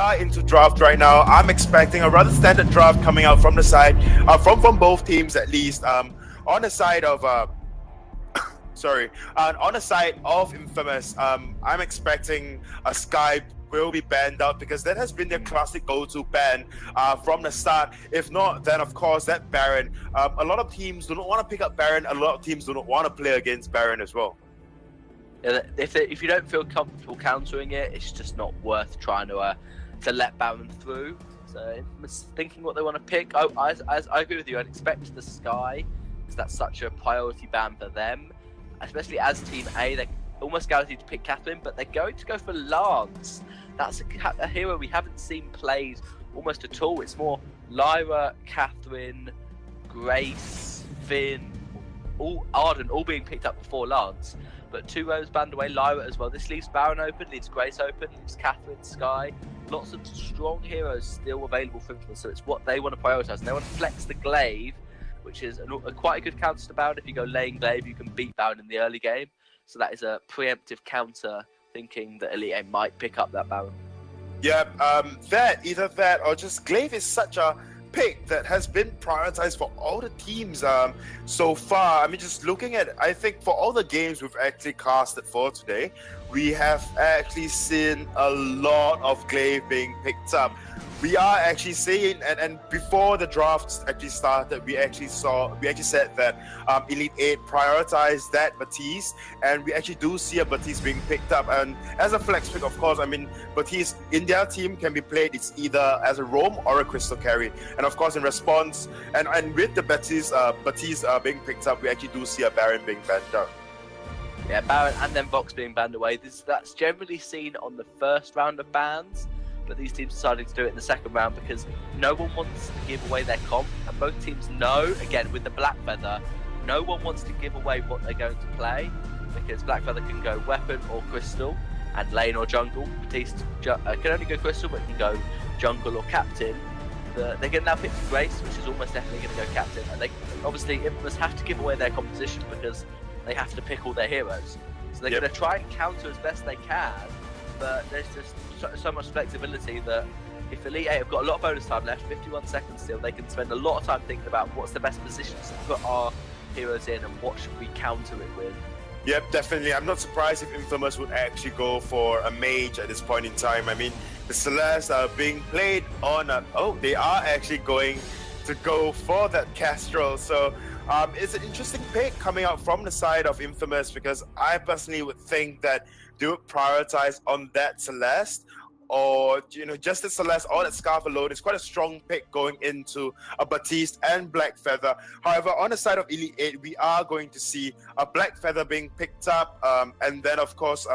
are into draft right now. I'm expecting a rather standard draft coming out from the side, from both teams at least. On the side of on the side of Infamous, I'm expecting a Sky will be banned out because that has been their classic go-to ban from the start. If not, then of course that Baron. A lot of teams do not want to pick up Baron. A lot of teams do not want to play against Baron as well. If you don't feel comfortable countering it, it's just not worth trying to let Baron through. So thinking what they want to pick. I agree with you. I'd expect the Sky, because that's such a priority ban for them, especially as Team A. They're almost guaranteed to pick Catherine, but they're going to go for Lance. That's a hero we haven't seen played almost at all. It's more Lyra, Catherine, Grace, Finn, all Arden, all being picked up before Lance. But 2 rows banned away, Lyra as well. This leaves Baron open, leaves Grace open, leaves Catherine, Sky. Lots of strong heroes still available for them, so it's what they want to prioritise. And they want to flex the Glaive, which is quite a good counter to Baron. If you go lane Glaive, you can beat Baron in the early game. So that is a preemptive counter, thinking that Elite Eight might pick up that Baron. Yeah, either that or just Glaive is such a pick that has been prioritized for all the teams so far. I mean, just looking at, I think for all the games we've actually casted for today, we have actually seen a lot of Glaive being picked up. We are actually seeing, and before the drafts actually started, we actually said that Elite 8 prioritized that Baptiste, and we actually do see a Baptiste being picked up. And as a flex pick, of course, I mean, Baptiste in their team can be played, it's either as a roam or a crystal carry. And of course, in response, and with the Baptiste being picked up, we actually do see a Baron being banned out. Yeah, Baron and then Vox being banned away. That's generally seen on the first round of bans. But these teams deciding to do it in the second round because no one wants to give away their comp, and both teams know, again with the Black Feather, no one wants to give away what they're going to play, because Black Feather can go weapon or crystal, and lane or jungle. Baptiste can only go crystal, but can go jungle or captain. They're going to now pick Grace, which is almost definitely going to go captain, and they obviously Infamous have to give away their composition because they have to pick all their heroes. So they're going to try and counter as best they can, but there's just so much flexibility that if Elite 8 have got a lot of bonus time left, 51 seconds still, they can spend a lot of time thinking about what's the best positions to put our heroes in and what should we counter it with. Yep, definitely. I'm not surprised if Infamous would actually go for a mage at this point in time. I mean, the Celeste are being played on they are actually going to go for that Castrol. So it's an interesting pick coming out from the side of Infamous, because I personally would think that they would prioritize on that Celeste, or just the Celeste or that Scarf alone. It's quite a strong pick going into a Baptiste and Black Feather. However, on the side of Elite 8, we are going to see a Black Feather being picked up, and then of course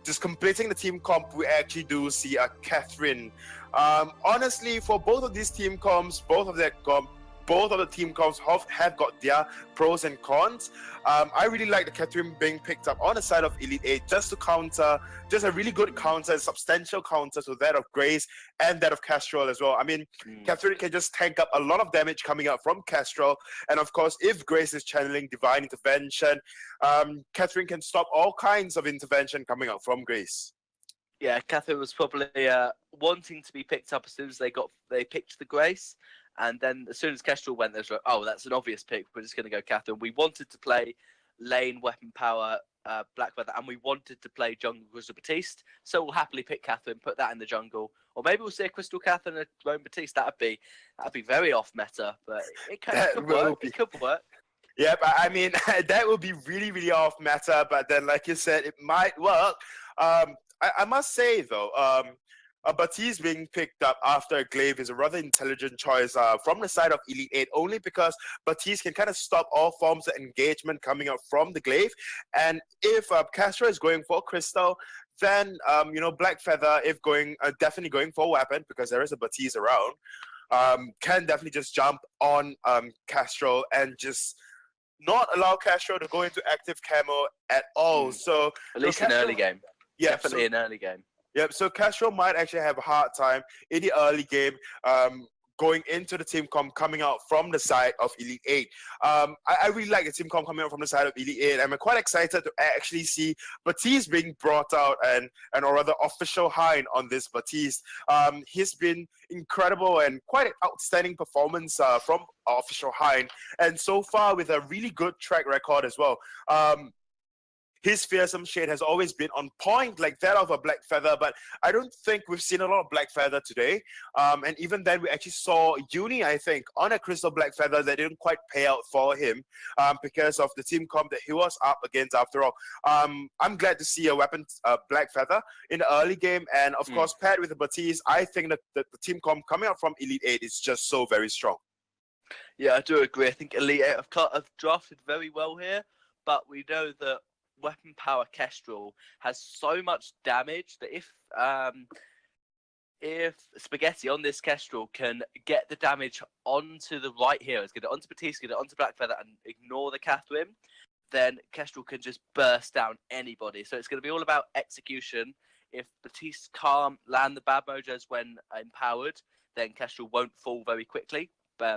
just completing the team comp, we actually do see a Catherine. Honestly, for both of these team comps, both of the team comps have got their pros and cons. I really like the Catherine being picked up on the side of Elite 8 just to counter, just a really good counter, substantial counter to that of Grace and that of Castrol as well. I mean, Catherine can just tank up a lot of damage coming out from Castrol, and of course, if Grace is channeling Divine Intervention, Catherine can stop all kinds of intervention coming out from Grace. Yeah, Catherine was probably wanting to be picked up as soon as they picked the Grace. And then as soon as Kestrel went, there's like, oh, that's an obvious pick. We're just going to go Catherine. We wanted to play lane, weapon power, Black Feather, and we wanted to play jungle Crystal Baptiste. So we'll happily pick Catherine, put that in the jungle. Or maybe we'll see a Crystal Catherine and a Roan Baptiste. That'd be very off meta, but it could work. It could work. Yeah, but I mean, that would be really, really off meta. But then, like you said, it might work. I must say, though, Baptiste being picked up after a Glaive is a rather intelligent choice from the side of Elite 8, only because Baptiste can kind of stop all forms of engagement coming out from the Glaive. And if Castro is going for Crystal, then, Black Feather, if definitely going for weapon, because there is a Baptiste around, can definitely just jump on Castro and just not allow Castro to go into active camo at all. So at least in early game. Yeah, definitely in early game. Yep, so Castro might actually have a hard time in the early game going into the team comp coming out from the side of Elite 8. I really like the team comp coming out from the side of Elite 8. I'm quite excited to actually see Baptiste being brought out and or rather official hind on this Baptiste. He's been incredible and quite an outstanding performance from official hind, and so far with a really good track record as well. His fearsome shade has always been on point, like that of a Black Feather, but I don't think we've seen a lot of Black Feather today. And even then, we actually saw Uni, I think, on a Crystal Black Feather that didn't quite pay out for him because of the team comp that he was up against after all. I'm glad to see a weapon Black Feather in the early game, and of course, paired with the Baptiste, I think that the team comp coming out from Elite 8 is just so very strong. Yeah, I do agree. I think Elite 8 have drafted very well here, but we know that Weapon Power Kestrel has so much damage that if Spaghetti on this Kestrel can get the damage onto the right heroes, get it onto Baptiste, get it onto Black Feather, and ignore the Catherine, then Kestrel can just burst down anybody. So it's going to be all about execution. If Baptiste can't land the bad mojos when empowered, then Kestrel won't fall very quickly.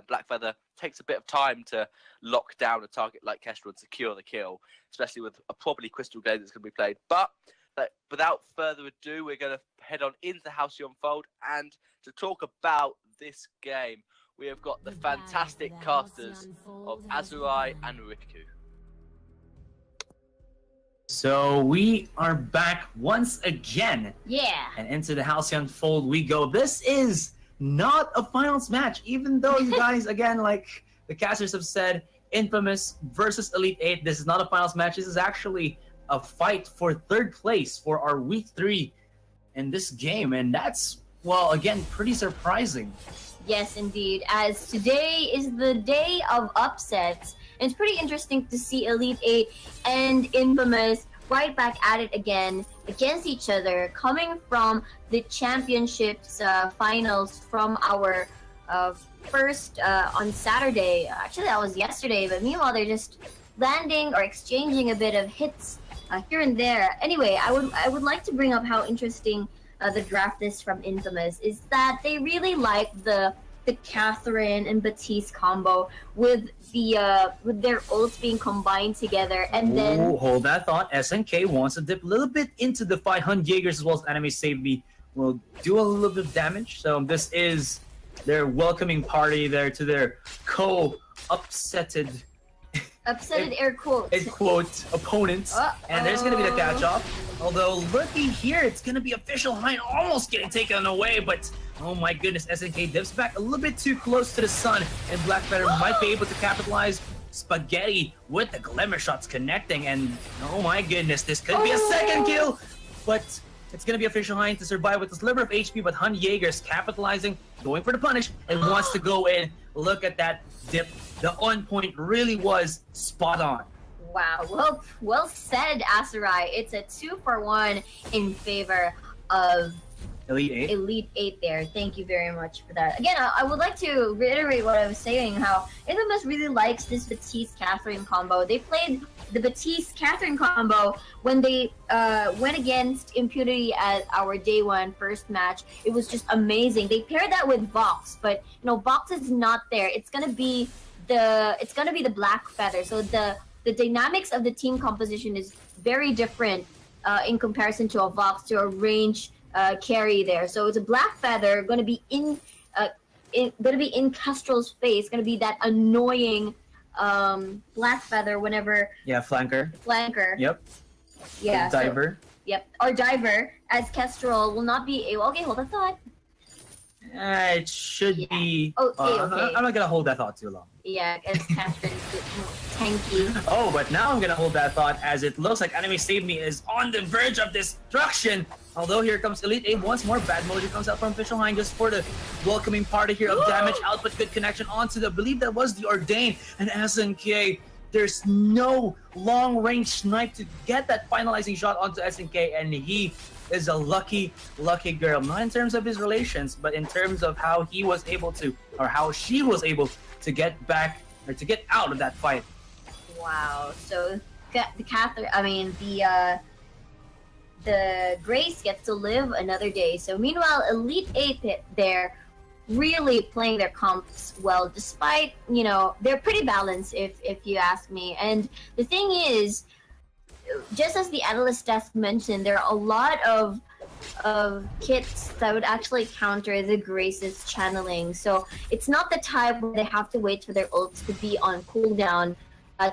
Black Feather takes a bit of time to lock down a target like Kestrel and secure the kill, especially with a probably Crystal Glade that's going to be played. But without further ado, we're going to head on into the House you Unfold, and to talk about this game, we have got the fantastic casters of Azurai and Riku. So we are back once again. Yeah. And into the House you Unfold we go. This is not a finals match, even though you guys, again, like the casters have said, Infamous versus Elite 8. This is not a finals match. This is actually a fight for third place for our week 3 in this game. And that's, well, again, pretty surprising. Yes, indeed. As today is the day of upsets. And it's pretty interesting to see Elite 8 and Infamous right back at it again against each other, coming from the championships finals from our first on Saturday. Actually, that was yesterday, but meanwhile they're just landing or exchanging a bit of hits here and there. Anyway, I would like to bring up how interesting the draft is from Infamous is that they really like the Catherine and Baptiste combo with their ults being combined together, and then hold that thought. SNK wants to dip a little bit into the fight. Hunt Jaegers as well as Anime Save Me will do a little bit of damage. So this is their welcoming party there to their upsetted air quotes opponents. And there's gonna be the catch off. Although looking here, it's gonna be official Hind almost getting taken away, but oh my goodness, SNK dips back a little bit too close to the sun, and Black Feather might be able to capitalize. Spaghetti with the Glimmer shots connecting, and oh my goodness, this could be a second kill, but it's gonna be official Hind to survive with a sliver of HP, but Hunt Jaegers capitalizing, going for the punish, and wants to go in. Look at that dip. The on point really was spot on. Wow, well said, Azurai. It's a 2-for-1 in favor of Elite 8 there. Thank you very much for that. Again, I would like to reiterate what I was saying, how Infamous really likes this Baptiste-Catherine combo. They played the Baptiste-Catherine combo when they went against Impunity at our day 1 first match. It was just amazing. They paired that with Vox, but you know, Vox is not there. It's gonna be the Black Feather. So the dynamics of the team composition is very different in comparison to a Vox, to a range carry there. So it's a Black Feather going to be in Kestrel's face, going to be that annoying Black Feather whenever flanker. Yep. Yeah. Diver. Yep. Or diver, as Kestrel will not be able. Okay, hold that thought. It should be. Okay. I'm not gonna hold that thought too long. Yeah, as Catherine's tanky. Oh, but now I'm gonna hold that thought, as it looks like Anime Save Me is on the verge of destruction. Although here comes Elite 8 once more. Bad Mojo comes out from Official Hind just for the welcoming party here of damage output. Good connection onto the, I believe that was the Ordain. And SNK, there's no long range snipe to get that finalizing shot onto SNK, and he is a lucky girl. Not in terms of his relations, but in terms of how he was able to, or how she was able to get back, or to get out of that fight. Wow. So the Grace gets to live another day. So meanwhile, Elite 8 there really playing their comps well, despite, you know, they're pretty balanced if you ask me. And the thing is, just as the analyst desk mentioned, there are a lot of kits that would actually counter the Grace's channeling. So it's not the type where they have to wait for their ults to be on cooldown,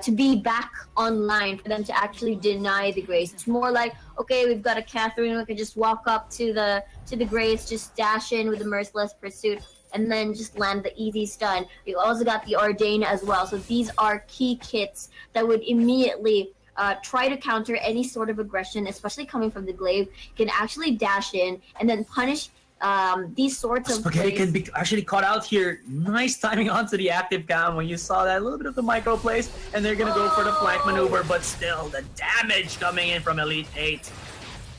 to be back online for them to actually deny the Grace. It's more like, okay, we've got a Catherine, we can just walk up to the Grace, just dash in with the Merciless Pursuit, and then just land the easy stun. We also got the Ordain as well. So these are key kits that would immediately try to counter any sort of aggression, especially coming from the glaive. Can actually dash in and then punish these sorts of Spaghetti plays. can be actually caught out here. Nice timing onto the active cam when you saw that. A little bit of the micro plays, and they're gonna go for the flank maneuver, but still the damage coming in from Elite 8.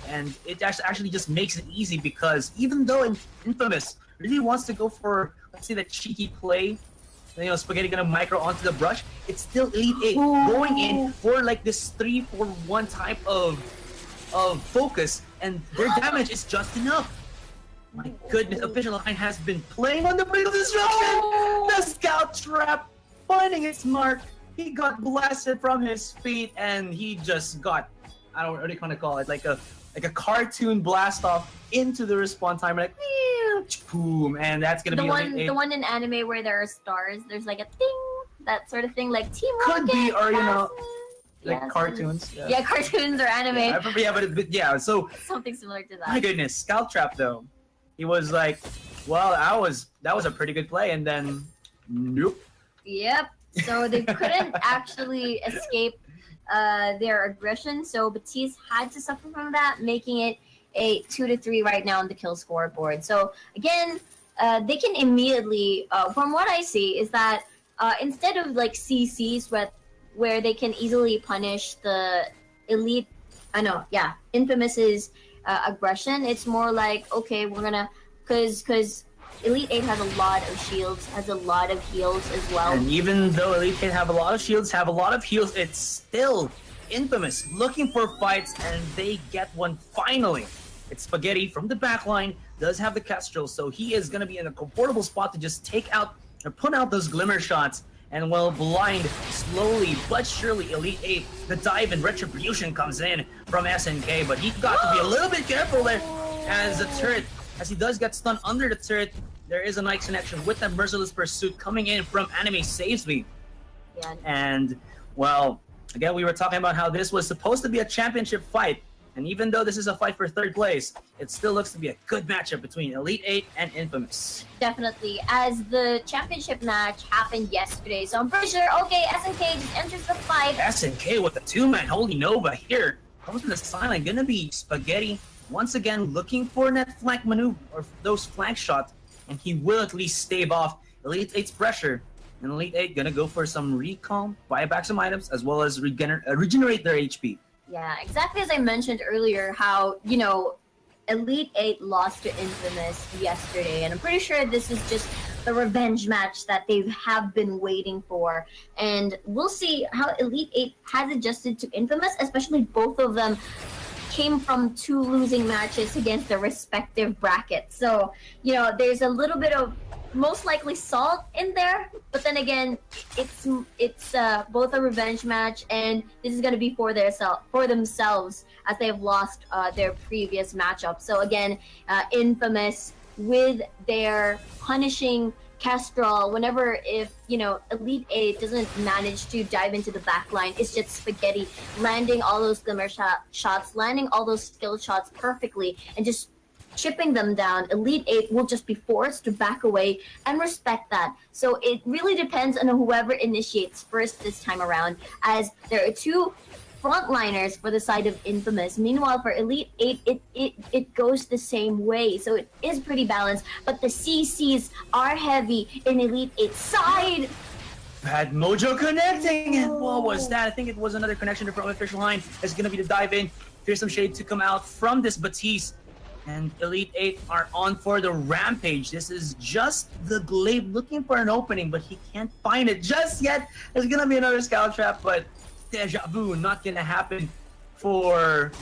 And it actually just makes it easy because even though Infamous really wants to go for, let's say, that cheeky play, you know, Spaghetti gonna micro onto the brush, it's still Elite 8 going in for like this 3-4-1 type of focus, and their damage is just enough. My goodness, Official Line has been playing on the brink of destruction! The scout trap finding its mark. He got blasted from his feet, and he just got, I don't know what do you kind of call it, like a cartoon blast off into the respawn timer, like boom, and that's gonna be the one in anime where there are stars. There's like a ding, that sort of thing, like Team Rocket. Could be, or you know, like Yes. cartoons. Yeah, cartoons or anime. Yeah, I remember, yeah, but yeah, so Something similar to that. my goodness, Scout Trap though. He was like, well, that was a pretty good play, and then nope. Yep. So they couldn't actually escape their aggression. So Batiste had to suffer from that, making it a 2-3 right now on the kill scoreboard. So again, they can immediately, from what I see, is that instead of like CCs where they can easily punish the Elite, Infamous's aggression, it's more like, okay, we're gonna, because Elite 8 has a lot of shields, has a lot of heals as well. And even though Elite 8 have a lot of shields, have a lot of heals, it's still Infamous looking for fights, and they get one finally. It's Spaghetti from the backline, does have the Kestrel, so he is going to be in a comfortable spot to just take out or put out those glimmer shots, and will blind slowly but surely Elite 8. The dive and retribution comes in from SNK, but he got to be a little bit careful there as the turret, as he does get stunned under the turret. There is a nice connection with the Merciless Pursuit coming in from Anime Saves Me. Yeah. And, well, again, we were talking about how this was supposed to be a championship fight. And even though this is a fight for third place, it still looks to be a good matchup between Elite 8 and Infamous. Definitely, as the championship match happened yesterday, so I'm pretty sure, okay, SNK just enters the fight. SNK with a two-man Holy Nova here. Comes from the sideline, gonna be Spaghetti once again looking for that flank maneuver, or those flank shots, and he will at least stave off Elite 8's pressure. And Elite 8 gonna go for some recall, buy back some items, as well as regenerate their HP. Yeah, exactly as I mentioned earlier, how, you know, Elite 8 lost to Infamous yesterday, and I'm pretty sure this is just the revenge match that they have been waiting for. And we'll see how Elite 8 has adjusted to Infamous, especially both of them came from 2 losing matches against their respective brackets. So, you know, there's a little bit of most likely salt in there, but then again, it's both a revenge match, and this is going to be for themselves, as they have lost their previous matchup. So again, Infamous with their punishing Kestrel, whenever if, you know, Elite 8 doesn't manage to dive into the backline, it's just Spaghetti landing all those glimmer shots, landing all those skill shots perfectly, and just chipping them down. Elite 8 will just be forced to back away and respect that. So it really depends on whoever initiates first this time around, as there are 2 frontliners for the side of Infamous. Meanwhile, for Elite 8, it goes the same way. So it is pretty balanced, but the CCs are heavy in Elite 8's side. Bad Mojo connecting, and what was that? I think it was another connection from Official Line. It's going to be the dive in. Fearsome Shade to come out from this Batiste. And Elite 8 are on for the rampage. This is just the Glaive looking for an opening, but he can't find it just yet. There's gonna be another scout trap, but deja vu not gonna happen for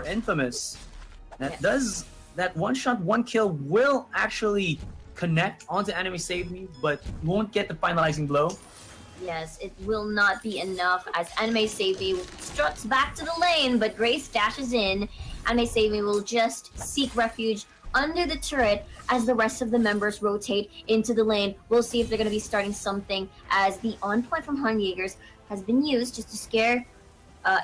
Infamous. That one shot, one kill will actually connect onto Enemy Save Me, but won't get the finalizing blow. Yes, it will not be enough as Anime Save Me struts back to the lane, but Grace dashes in. Anime Save Me will just seek refuge under the turret as the rest of the members rotate into the lane. We'll see if they're going to be starting something as the on point from Han Jaegers has been used just to scare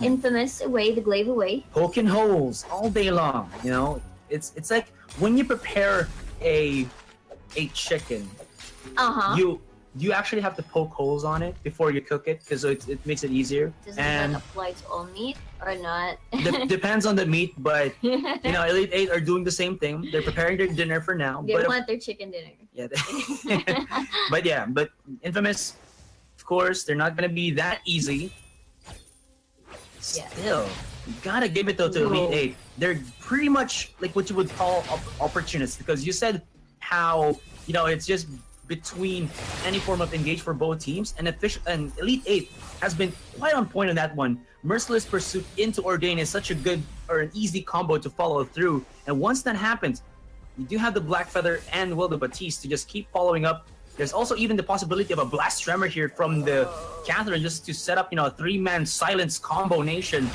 Infamous away, the glaive away. Poking holes all day long, you know? It's like when you prepare a chicken, you actually have to poke holes on it before you cook it because it makes it easier. Does it apply to all meat or not? Depends on the meat, but you know, Elite 8 are doing the same thing. They're preparing their dinner for now. They want their chicken dinner. Yeah. But Infamous, of course, they're not gonna be that easy. Still, you gotta give it though to Elite 8. They're pretty much like what you would call opportunists, because you said how, you know, it's just between any form of engage for both teams, and Elite 8 has been quite on point on that one. Merciless Pursuit into Ordain is such a good or an easy combo to follow through, and once that happens, you do have the Black Feather and the Batiste to just keep following up. There's also even the possibility of a Blast Tremor here from the Catherine just to set up, you know, a 3-man silence combination.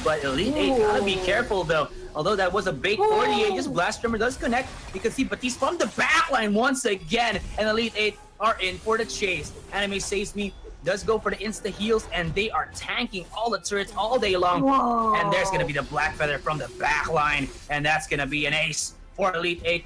But Elite 8 gotta be careful though. Although that was a bait for the Aegis, Blast Tremor does connect. You can see Batiste from the backline once again, and Elite 8 are in for the chase. Anime Saves Me does go for the insta heals, and they are tanking all the turrets all day long. Whoa. And there's gonna be the Black Feather from the backline, and that's gonna be an ace for Elite 8.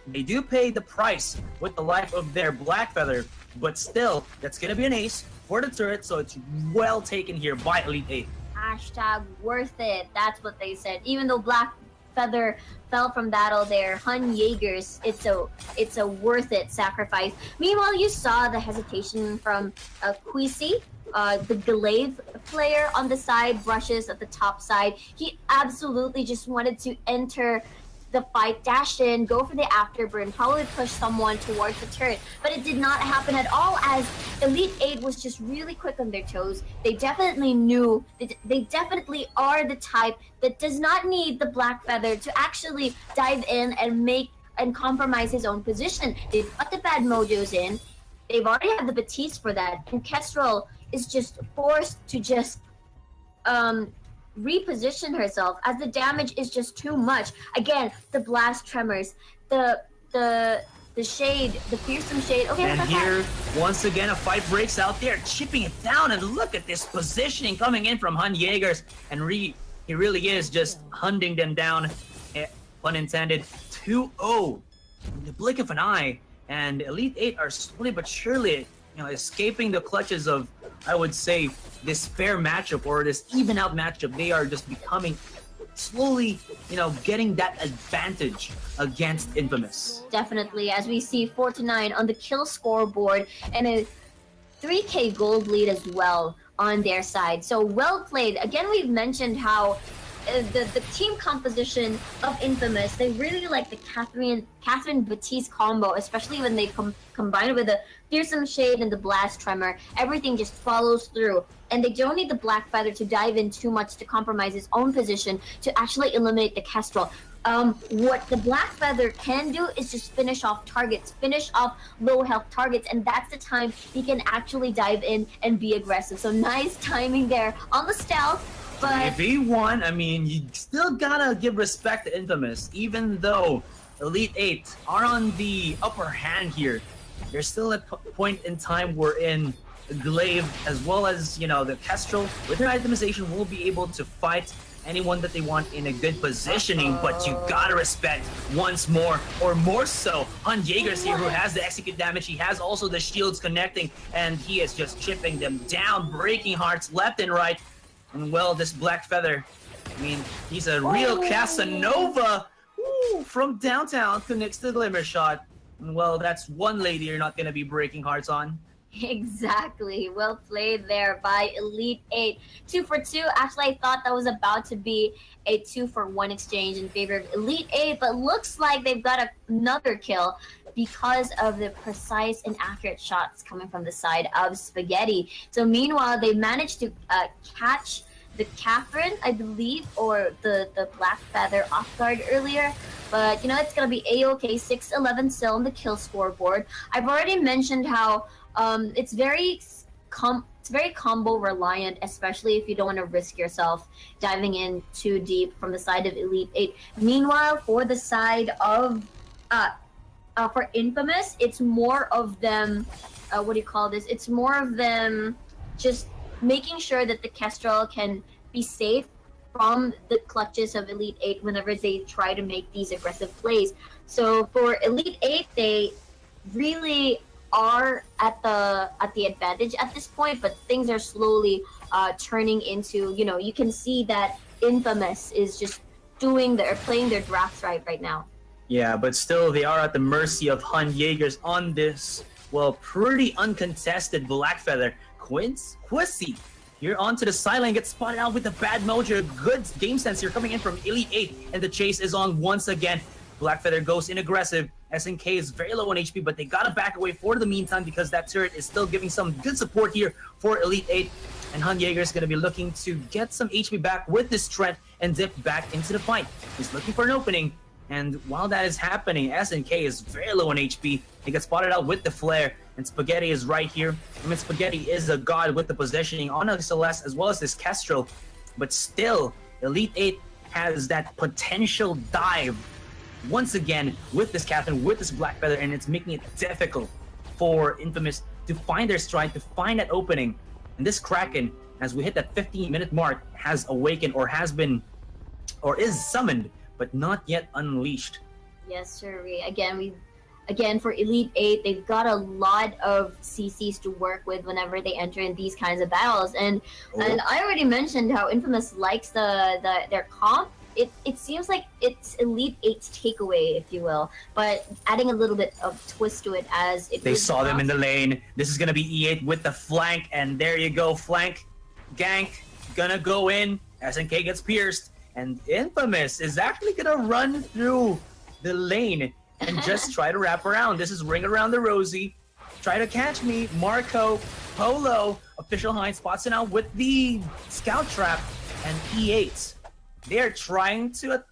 They do pay the price with the life of their Black Feather, but still, that's gonna be an ace for the turret, so it's well taken here by Elite 8. Hashtag worth it. That's what they said. Even though Black Feather fell from battle there, Han Jaegers, it's a worth it sacrifice. Meanwhile, you saw the hesitation from Quisi, the glaive player on the side, brushes at the top side. He absolutely just wanted to enter the fight, dash in, go for the afterburn, probably push someone towards the turret, but it did not happen at all as Elite 8 was just really quick on their toes. They definitely knew, they definitely are the type that does not need the Black Feather to actually dive in and make and compromise his own position. They've got the bad mojos in, they've already had the Batiste for that, and Kestrel is just forced to just reposition herself as the damage is just too much. Again, the Blast Tremors, the shade, the fearsome shade. Okay, and here, once again, a fight breaks out there, chipping it down, and look at this positioning coming in from Han Jaegers, and he really is just hunting them down, pun intended, 2-0 in the blink of an eye, and Elite 8 are slowly but surely, you know, escaping the clutches of, I would say, this fair matchup or this even out matchup. They are just becoming slowly, you know, getting that advantage against Infamous. Definitely, as we see 4-9 on the kill scoreboard and a 3k gold lead as well on their side. So well played. Again, we've mentioned how the team composition of Infamous, they really like the Catherine Batiste combo, especially when they combine it with the Fearsome Shade and the Blast Tremor. Everything just follows through, and they don't need the Black Feather to dive in too much to compromise his own position to actually eliminate the Kestrel. What the Black Feather can do is just finish off targets, finish off low health targets, and that's the time he can actually dive in and be aggressive. So nice timing there on the stealth. But if he won, I mean, you still gotta give respect to Infamous, even though Elite 8 are on the upper hand here. There's still a point in time wherein the Glaive, as well as, you know, the Kestrel, with their itemization, will be able to fight anyone that they want in a good positioning, but you gotta respect once more, or more so, Han Jaegers here, who has the execute damage. He has also the shields connecting, and he is just chipping them down, breaking hearts left and right. And well, this Black Feather, I mean, he's a real Casanova. Ooh, from downtown, connects to the Glimmer Shot. And well, that's one lady you're not going to be breaking hearts on. exactly, well played there by Elite 8. 2 for 2. Actually, I thought that was about to be a 2-for-1 exchange in favor of Elite 8, but looks like they've got another kill because of the precise and accurate shots coming from the side of Spaghetti. So meanwhile, they managed to catch the Catherine, I believe, or the Black Feather off guard earlier. But it's gonna be A-OK. 6-11 still on the kill scoreboard. I've already mentioned how it's very combo reliant, especially if you don't want to risk yourself diving in too deep from the side of Elite 8. Meanwhile, for the side of for Infamous, it's more of them. What do you call this? It's more of them just making sure that the Kestrel can be safe from the clutches of Elite 8 whenever they try to make these aggressive plays. So for Elite 8, they really are at the advantage at this point, but things are slowly turning into, you can see that Infamous is just playing their drafts right now. Yeah, but still they are at the mercy of Hun Jaegers on this, well, pretty uncontested Black Feather. Quissy here onto the sideline, gets spotted out with the bad mojo. Good game sense here coming in from Elite 8, and the chase is on once again. Black Feather goes in aggressive. SNK is very low on HP, but they gotta back away for the meantime because that turret is still giving some good support here for Elite 8. And Hun Jaeger is gonna be looking to get some HP back with this Trent and dip back into the fight. He's looking for an opening, and while that is happening, SNK is very low on HP. He gets spotted out with the flare, and Spaghetti is right here. I mean, Spaghetti is a god with the positioning on a Celeste as well as this Kestrel, but still, Elite 8 has that potential dive once again with this Catherine, with this Black Feather, and it's making it difficult for Infamous to find their stride, to find that opening. And this Kraken, as we hit that 15-minute mark, has awakened or has been, or is summoned, but not yet unleashed. Yes, sir. Again, for Elite 8, they've got a lot of CCs to work with whenever they enter in these kinds of battles. And I already mentioned how Infamous likes their comp. It seems like it's Elite 8's takeaway, if you will, but adding a little bit of twist to it as it. They saw them in the lane. This is gonna be E8 with the flank, and there you go, flank gank gonna go in. SNK gets pierced, and Infamous is actually gonna run through the lane and just try to wrap around. This is Ring Around the Rosie. Try to catch me, Marco, Polo. Official Hines spots it out with the scout trap, and E8. They're trying to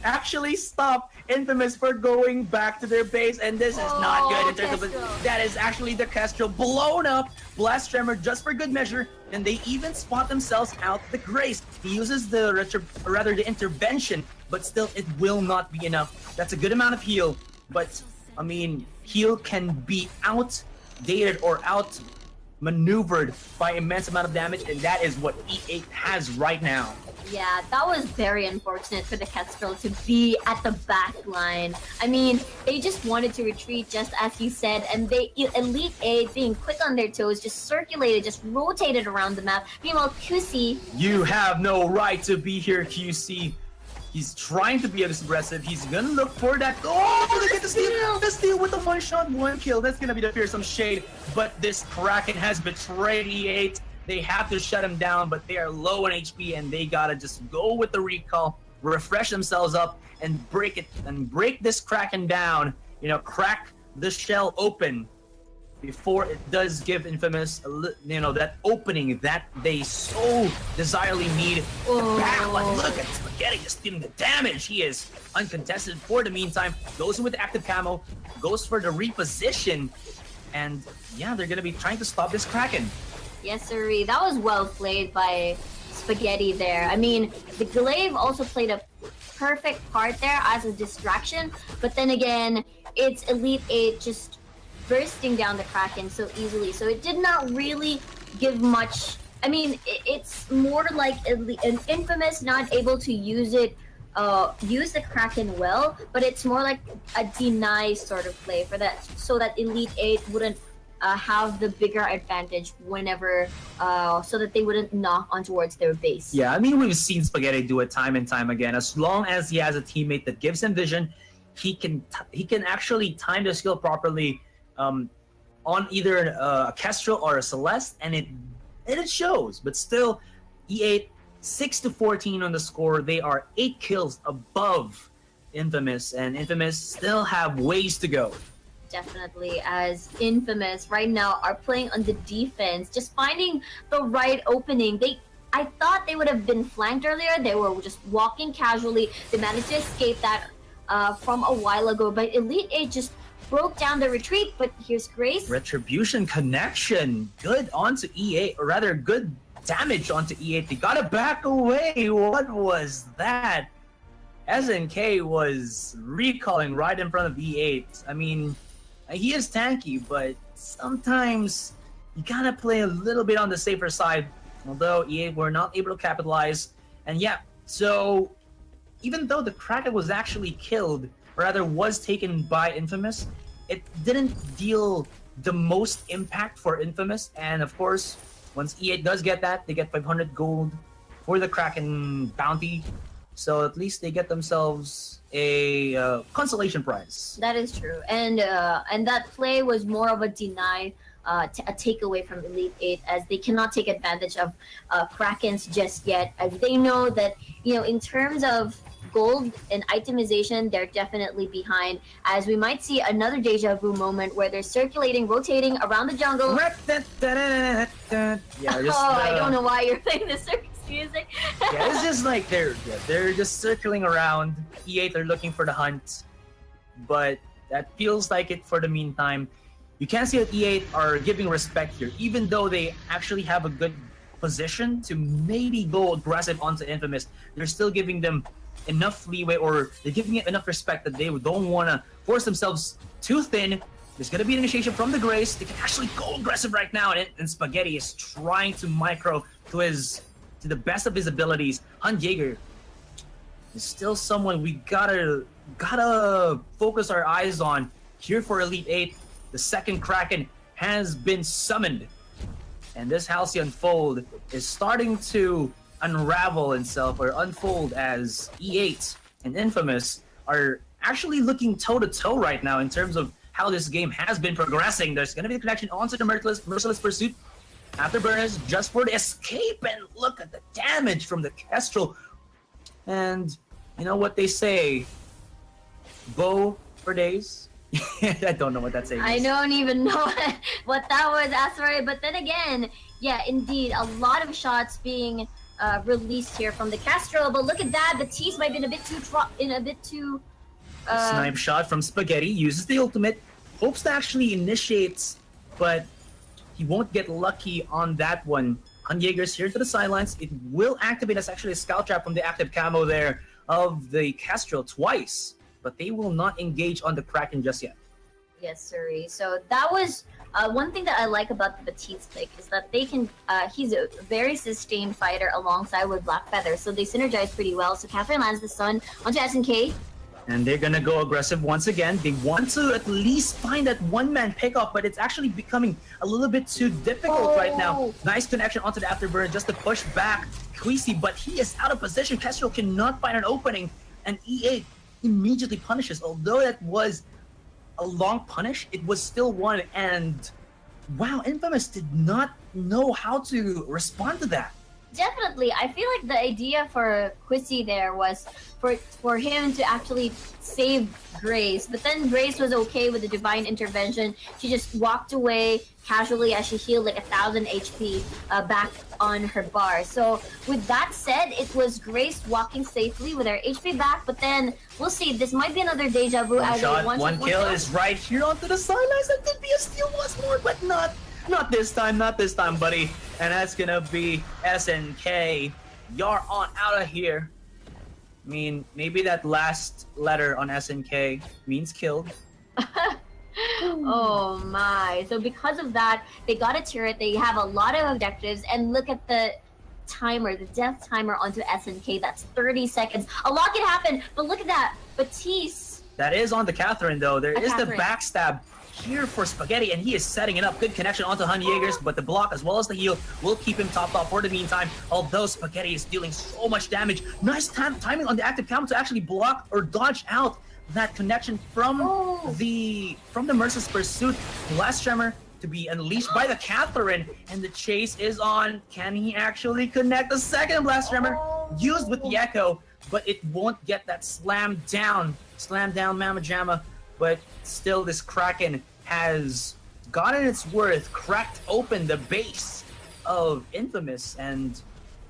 actually stop Infamous for going back to their base, and this is not good in terms of that is actually the Kestrel blown up. Blast Tremor just for good measure, and they even spot themselves out the Grace. He uses the intervention, but still it will not be enough. That's a good amount of heal, but I mean, heal can be outdated or outmaneuvered by immense amount of damage, and that is what E8 has right now. Yeah, that was very unfortunate for the Kestrel to be at the back line. I mean, they just wanted to retreat, just as you said, and Elite 8, being quick on their toes, just circulated, just rotated around the map. Meanwhile, QC... You have no right to be here, QC. He's trying to be aggressive. He's gonna look for that. Oh, look at the steal! The steal with the one shot, one kill. That's gonna be the fearsome shade. But this Kraken has betrayed E8. They have to shut him down, but they are low on HP, and they gotta just go with the recall, refresh themselves up, and break this Kraken down. Crack the shell open before it does give Infamous, that opening that they so desirably need. But look at Spaghetti just dealing the damage. He is uncontested for the meantime. Goes in with active camo, goes for the reposition, and yeah, they're gonna be trying to stop this Kraken. Yes, sirree. That was well played by Spaghetti there. I mean, the Glaive also played a perfect part there as a distraction, but then again, it's Elite 8 just bursting down the Kraken so easily, so it did not really give much. I mean, it's more like an Infamous not able to use the Kraken well, but it's more like a deny sort of play for that, so that Elite 8 wouldn't have the bigger advantage whenever, so that they wouldn't knock on towards their base. Yeah, I mean, we've seen Spaghetti do it time and time again. As long as he has a teammate that gives him vision, he can actually time the skill properly on either a Kestrel or a Celeste, and it shows. But still, E8 6-14 on the score. They are 8 kills above Infamous, and Infamous still have ways to go. Definitely, as Infamous right now are playing on the defense, just finding the right opening. I thought they would have been flanked earlier. They were just walking casually. They managed to escape that from a while ago, but Elite 8 just broke down the retreat. But here's Grace. Retribution connection. Good onto E8, or rather good damage onto E8. They gotta back away. What was that? SNK was recalling right in front of E8. I mean, he is tanky, but sometimes you gotta play a little bit on the safer side. Although EA were not able to capitalize. And yeah, so even though the Kraken was actually killed, or rather was taken by Infamous, it didn't deal the most impact for Infamous. And of course, once E8 does get that, they get 500 gold for the Kraken bounty. So at least they get themselves a consolation prize. That is true, and that play was more of a deny, a takeaway from Elite 8, as they cannot take advantage of Krakens just yet, as they know that, you know, in terms of gold and itemization, they're definitely behind, as we might see another deja vu moment where they're circulating, rotating around the jungle. Yeah, I don't know why you're playing the circus music. Yeah, it's just like they're just circling around. E8 are looking for the hunt, but that feels like it for the meantime. You can see that E8 are giving respect here, even though they actually have a good position to maybe go aggressive onto Infamous. They're still giving them enough leeway, or they're giving it enough respect that they don't want to force themselves too thin. There's going to be an initiation from the Grace. They can actually go aggressive right now, and Spaghetti is trying to micro to the best of his abilities. Hun Jaeger is still someone we gotta focus our eyes on here for Elite 8. The second Kraken has been summoned, and this Halcyon Fold is starting to unravel itself, or unfold, as E8 and Infamous are actually looking toe-to-toe right now in terms of how this game has been progressing. There's going to be a connection onto the Merciless Pursuit Afterburners just for the escape, and look at the damage from the Kestrel. And you know what they say, bow for days. I don't know what that saying is. I don't even know what that was, Asarai. But then again, yeah, indeed, a lot of shots being released here from the Kestrel. But look at that, Batiste might have been a bit too. Snipe shot from Spaghetti, uses the ultimate, hopes to actually initiate, but he won't get lucky on that one. Hun Jaeger's here to the sidelines. It will activate as actually a scout trap from the active camo there of the Kestrel twice, but they will not engage on the Kraken just yet. Yes, sir. So that was one thing that I like about the Batiste pick, is that they can. He's a very sustained fighter alongside with Black Feather, so they synergize pretty well. So Catherine lands the stun onto SNK. And they're gonna go aggressive once again. They want to at least find that one-man pickoff, but it's actually becoming a little bit too difficult right now. Nice connection onto the Afterburner just to push back Queasy, but he is out of position. Kestrel cannot find an opening, and E8 immediately punishes. Although that was a long punish, it was still one, and wow, Infamous did not know how to respond to that. Definitely, I feel like the idea for Quissy there was for him to actually save Grace, but then Grace was okay with the divine intervention. She just walked away casually as she healed like 1,000 HP back on her bar. So with that said, it was Grace walking safely with her HP back, but then we'll see. This might be another deja vu. One kill is right here onto the sidelines. That could be a steal once more, but not this time, buddy. And that's gonna be SNK. You're on out of here. I mean, maybe that last letter on SNK means killed. Oh my. So because of that, they got a turret. They have a lot of objectives. And look at the timer, the death timer onto SNK. That's 30 seconds. A lot can happen, but look at that. Batiste. That is on the Catherine, though. There is the backstab here for Spaghetti, and he is setting it up. Good connection onto Hun Jaegers, but the block as well as the heal will keep him topped off for the meantime, although Spaghetti is dealing so much damage. Nice timing on the active camo to actually block or dodge out that connection from the Merciless Pursuit. Blast Tremor to be unleashed by the Catherine, and the chase is on. Can he actually connect the second Blast Tremor? Used with the Echo, but it won't get that slam down Mama Jamma. But still, this Kraken has gotten its worth, cracked open the base of Infamous, and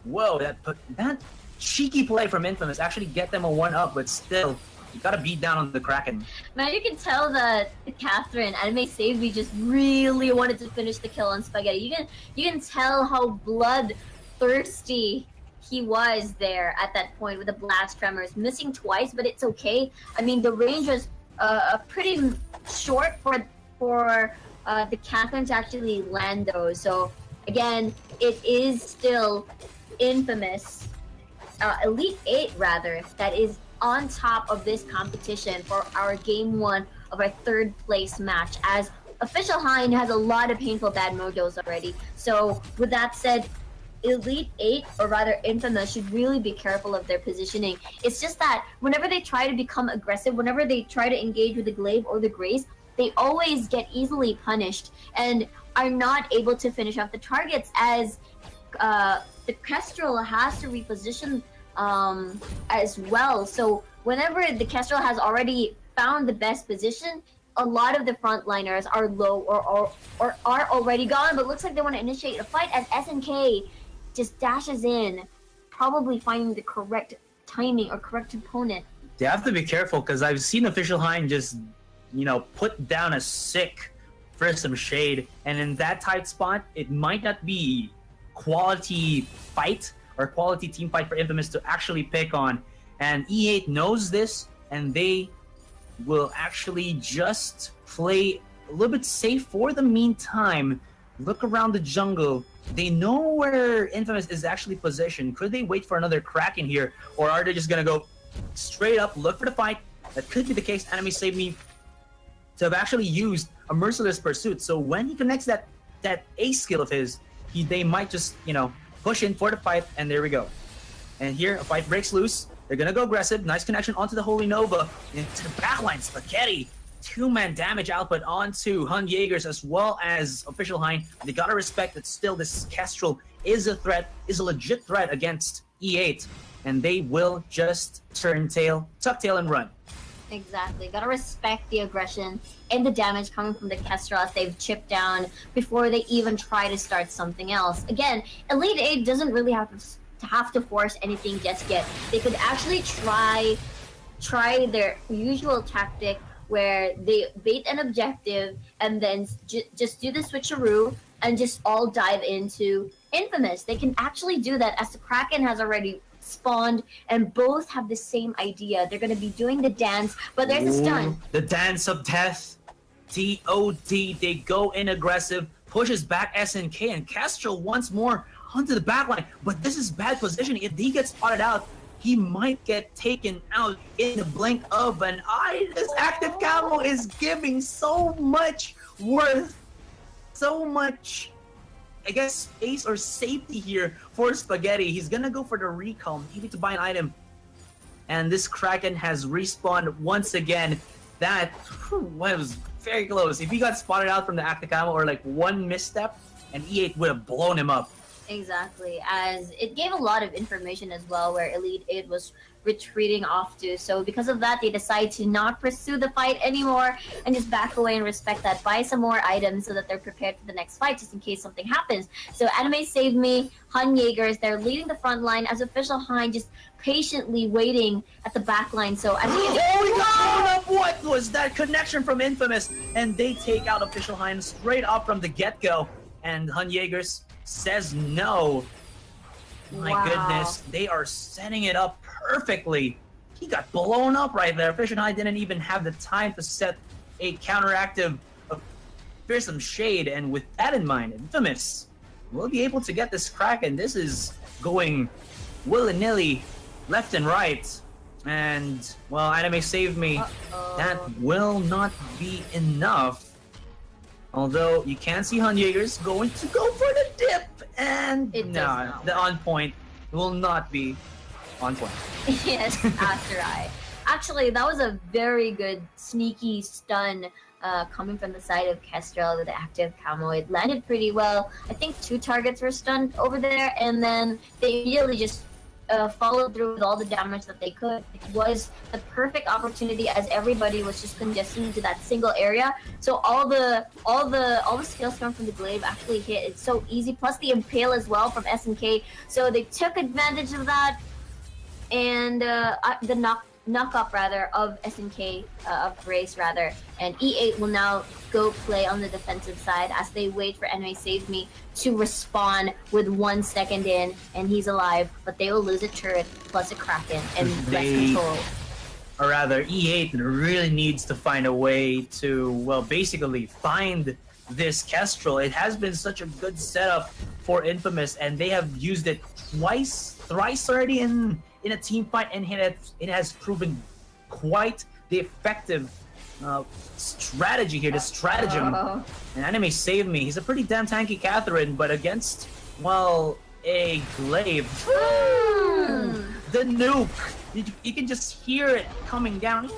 Whoa, that cheeky play from Infamous actually get them a 1-up, but still, you gotta beat down on the Kraken. Man, you can tell that Catherine, Anime Save Me, just really wanted to finish the kill on Spaghetti. You can tell how bloodthirsty he was there at that point with the blast tremors, missing twice, but it's okay. I mean, the range was pretty short for the Catherine to actually land those. So again, it is still Infamous, Elite 8 rather, that is on top of this competition for our game 1 of our 3rd place match, as Official Hind has a lot of painful bad mojos already. So with that said, Elite 8, or rather Infamous, should really be careful of their positioning. It's just that whenever they try to become aggressive, whenever they try to engage with the Glaive or the Grace, they always get easily punished and are not able to finish off the targets, as the Kestrel has to reposition as well. So whenever the Kestrel has already found the best position, a lot of the frontliners are low or are already gone, but looks like they want to initiate a fight as SNK just dashes in, probably finding the correct timing or correct opponent. They have to be careful, because I've seen Official Hind just, put down a sick Fearsome Shade, and in that tight spot, it might not be quality fight or quality team fight for Infamous to actually pick on. And E8 knows this, and they will actually just play a little bit safe for the meantime. Look around the jungle. They know where Infamous is actually positioned. Could they wait for another Kraken here, or are they just gonna go straight up, look for the fight? That could be the case. Anime Save Me to have actually used a Merciless Pursuit. So when he connects that A skill of his, they might just, push in for the fight, and there we go. And here, a fight breaks loose. They're gonna go aggressive. Nice connection onto the Holy Nova. Into the backline, Spaghetti. 2-man damage output onto Hun Jaegers as well as Official Hind. They gotta respect that still this Kestrel is a threat, is a legit threat against E8. And they will just tuck tail and run. Exactly. Gotta respect the aggression and the damage coming from the Kestrel as they've chipped down before they even try to start something else. Again, Elite 8 doesn't really have to force anything just yet. They could actually try their usual tactic where they bait an objective and then just do the switcheroo and just all dive into Infamous. They can actually do that, as the Kraken has already spawned, and both have the same idea. They're going to be doing the dance, but there's a stun. The dance of death. TOD. They go in aggressive, pushes back SNK, and Kestrel once more onto the backline. But this is bad positioning. If he gets spotted out, he might get taken out in the blink of an eye. This active camo is giving so much worth, so much, I guess, space or safety here for Spaghetti. He's gonna go for the recall, maybe to buy an item. And this Kraken has respawned once again. That was very close. If he got spotted out from the active camo or like one misstep, and E8 would have blown him up. Exactly, as it gave a lot of information as well where Elite 8 was retreating off to. So because of that, they decide to not pursue the fight anymore and just back away and respect that. Buy some more items so that they're prepared for the next fight just in case something happens. So Anime Save Me, Hun Jaegers, they're leading the front line as Official Hind just patiently waiting at the back line. So as you can see, what was that connection from Infamous? And they take out Official Hind straight up from the get-go. And Hun Jaegers says no. My goodness, they are setting it up perfectly. He got blown up right there. Official Hind didn't even have the time to set a counteractive of Fearsome Shade, and with that in mind, Infamous will be able to get this Kraken. This is going willy-nilly, left and right. And, well, Anime Save Me. That will not be enough. Although you can see Hun Jaegers going to go for the dip, and no, the on point will not be on point. Yes, Asterai. Actually, that was a very good sneaky stun coming from the side of Kestrel with the active camo. It landed pretty well. I think 2 targets were stunned over there, and then they immediately just followed through with all the damage that they could. It was the perfect opportunity as everybody was just congesting into that single area. So all the skills coming from the glaive actually hit. It's so easy. Plus the impale as well from SNK. So they took advantage of that, and the knock up rather of SNK of Grace rather, and E8 will now go play on the defensive side as they wait for Anime Save Me to respawn with 1 second in, and he's alive, but they will lose a turret plus a Kraken and less control. Or rather, E8 really needs to find a way to, well, basically find this Kestrel. It has been such a good setup for Infamous, and they have used it thrice already in a team fight, and it has proven quite the effective strategy here, the stratagem. And Anime Save Me. He's a pretty damn tanky Catherine, but against, well, a glaive. The nuke! You can just hear it coming down.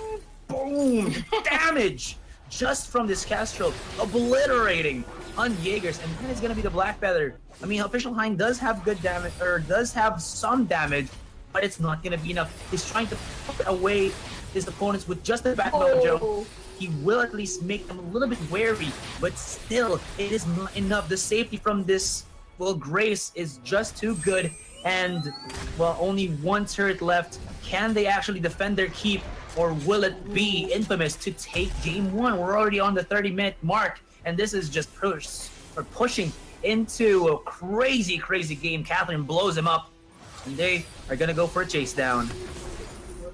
Boom! Damage! Just from this Kestrel, obliterating on Jaegers, and then it's gonna be the Black Feather. I mean, Official Hein does have good damage, or does have some damage, but it's not gonna be enough. He's trying to put away his opponents with just a back mojo. He will at least make them a little bit wary, but still, it is not enough. The safety from this, well, Grace is just too good, and, well, only one turret left. Can they actually defend their keep, or will it be Infamous to take game one? We're already on the 30-minute mark, and this is just pushing into a crazy, crazy game. Catherine blows him up, and they are gonna go for a chase down.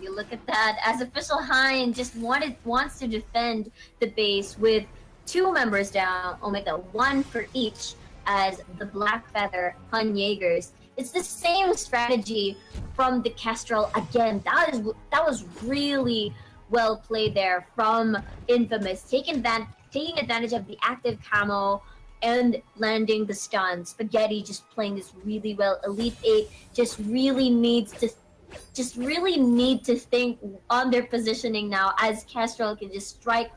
You look at that, as Official Hein just wants to defend the base with 2 members down, Omega, 1 for each, as the Black Feather, Hun Jaegers. It's the same strategy from the Kestrel. Again, that was really well played there from Infamous, taking advantage of the active camo and landing the stun. Spaghetti just playing this really well. Elite 8 just really need to think on their positioning now, as Kestrel can just strike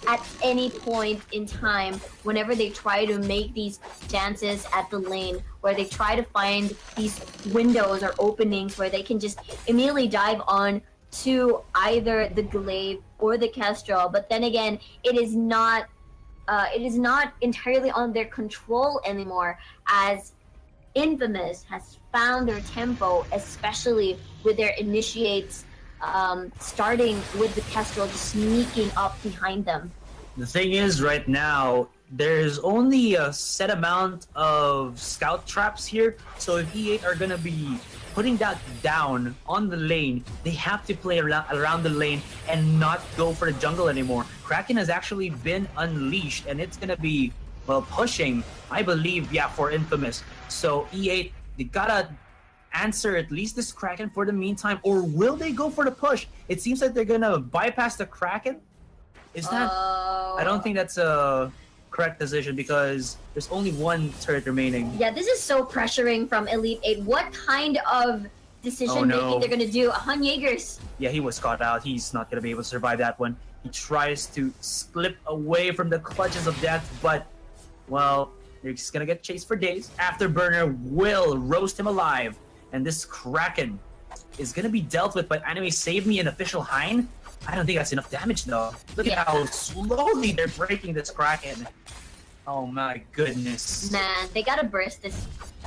at any point in time whenever they try to make these dances at the lane, where they try to find these windows or openings where they can just immediately dive on to either the glaive or the Kestrel. But then again, it is not entirely on their control anymore, as Infamous has found their tempo, especially with their initiates starting with the Kestrel just sneaking up behind them. The thing is, right now, there's only a set amount of scout traps here, so if E8 are gonna be putting that down on the lane, they have to play around the lane and not go for the jungle anymore. Kraken has actually been unleashed, and it's gonna be, well, pushing, I believe, yeah, for Infamous. So E8, they gotta answer at least this Kraken for the meantime, or will they go for the push? It seems like they're gonna bypass the Kraken. Is that? I don't think that's a correct decision, because there's only 1 turret remaining. Yeah, this is so pressuring from Elite 8. What kind of decision making they're gonna do? Hun Jaegers. Yeah, he was caught out. He's not gonna be able to survive that one. He tries to slip away from the clutches of death, but, well, they're just gonna get chased for days. Afterburner will roast him alive, and this Kraken is gonna be dealt with by Anime Save Me and Official Hein. I don't think that's enough damage, though. Look at how slowly they're breaking this Kraken. Oh my goodness. Man, they gotta burst this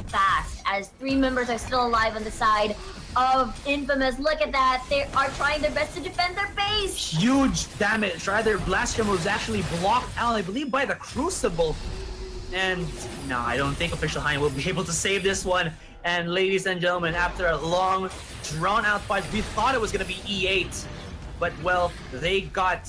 fast, as 3 members are still alive on the side of Infamous. Look at that. They are trying their best to defend their base. Huge damage. Rather, Blastrum was actually blocked out, I believe, by the Crucible. And no, I don't think Official Hein will be able to save this one. And ladies and gentlemen, after a long, drawn-out fight, we thought it was going to be E8. But, well, they got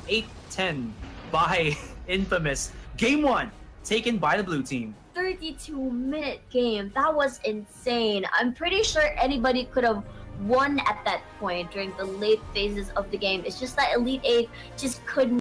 8-10 by Infamous. Game 1, taken by the blue team. 32-minute game. That was insane. I'm pretty sure anybody could have won at that point during the late phases of the game. It's just that Elite 8 just couldn't